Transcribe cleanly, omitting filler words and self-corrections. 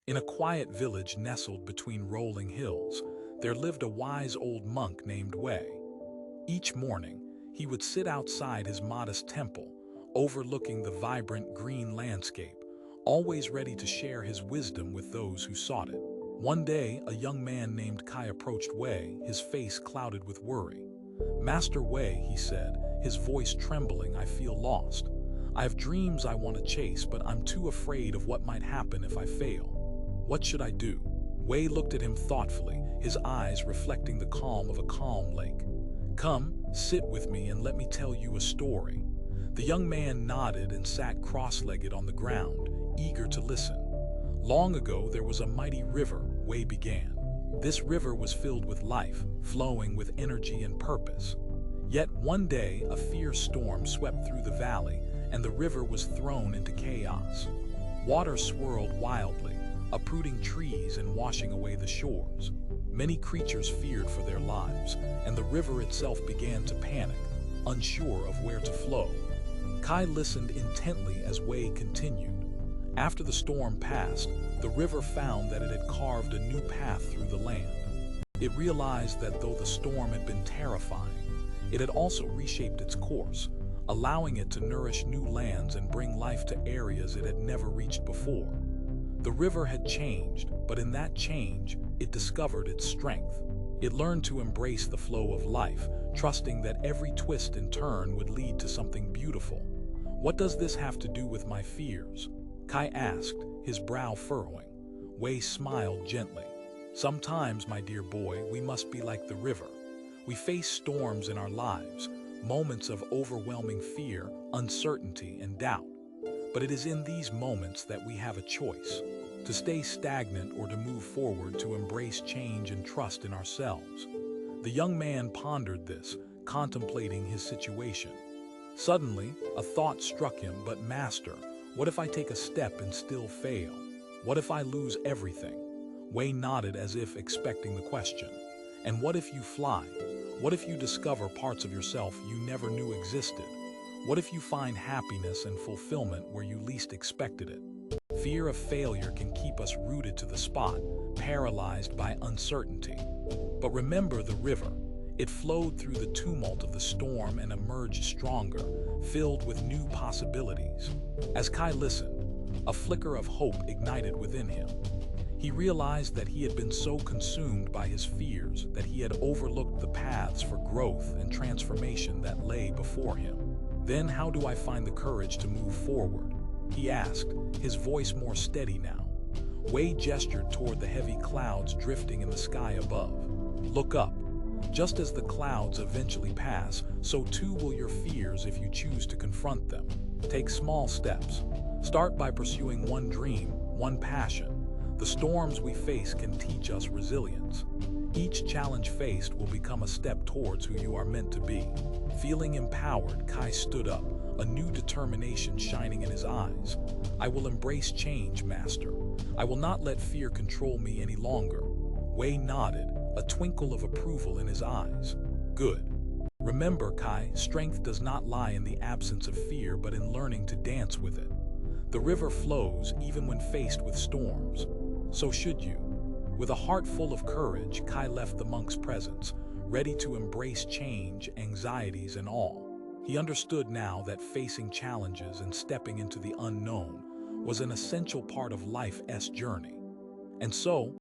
In a quiet village nestled between rolling hills, there lived a wise old monk named Wei. Each morning, he would sit outside his modest temple, overlooking the vibrant green landscape, always ready to share his wisdom with those who sought it. One day, a young man named Kai approached Wei, his face clouded with worry. "Master Wei," he said, his voice trembling, "I feel lost. I have dreams I want to chase, but I'm too afraid of what might happen if I fail. What should I do?" Wei looked at him thoughtfully, his eyes reflecting the calm of a calm lake. "Come, sit with me and let me tell you a story." The young man nodded and sat cross-legged on the ground, eager to listen. "Long ago there was a mighty river," Wei began. "This river was filled with life, flowing with energy and purpose. Yet one day a fierce storm swept through the valley, and the river was thrown into chaos. Water swirled wildly, uprooting trees and washing away the shores. Many creatures feared for their lives, and the river itself began to panic, unsure of where to flow." Kai listened intently as Wei continued. After the storm passed, the river found that it had carved a new path through the land. It realized that though the storm had been terrifying, it had also reshaped its course, allowing it to nourish new lands and bring life to areas it had never reached before. The river had changed, but in that change, it discovered its strength. It learned to embrace the flow of life, trusting that every twist and turn would lead to something beautiful. "What does this have to do with my fears?" Kai asked, his brow furrowing. Wei smiled gently. "Sometimes, my dear boy, we must be like the river. We face storms in our lives, moments of overwhelming fear, uncertainty, and doubt. But it is in these moments that we have a choice, to stay stagnant or to move forward, to embrace change and trust in ourselves." The young man pondered this, contemplating his situation. Suddenly, a thought struck him. "But master, what if I take a step and still fail? What if I lose everything?" Wei nodded as if expecting the question. "And what if you fly? What if you discover parts of yourself you never knew existed? What if you find happiness and fulfillment where you least expected it?" Fear of failure can keep us rooted to the spot, paralyzed by uncertainty. But remember the river. It flowed through the tumult of the storm and emerged stronger, filled with new possibilities. As Kai listened, a flicker of hope ignited within him. He realized that he had been so consumed by his fears that he had overlooked the paths for growth and transformation that lay before him. "Then how do I find the courage to move forward?" he asked, his voice more steady now. Wei gestured toward the heavy clouds drifting in the sky above. "Look up. Just as the clouds eventually pass, so too will your fears if you choose to confront them. Take small steps. Start by pursuing one dream, one passion. The storms we face can teach us resilience. Each challenge faced will become a step towards who you are meant to be." Feeling empowered, Kai stood up, a new determination shining in his eyes. "I will embrace change, master. I will not let fear control me any longer." Wei nodded, a twinkle of approval in his eyes. "Good. Remember, Kai, strength does not lie in the absence of fear, but in learning to dance with it. The river flows even when faced with storms. So should you." With a heart full of courage, Kai left the monk's presence, ready to embrace change, anxieties, and all. He understood now that facing challenges and stepping into the unknown was an essential part of life's journey. And so,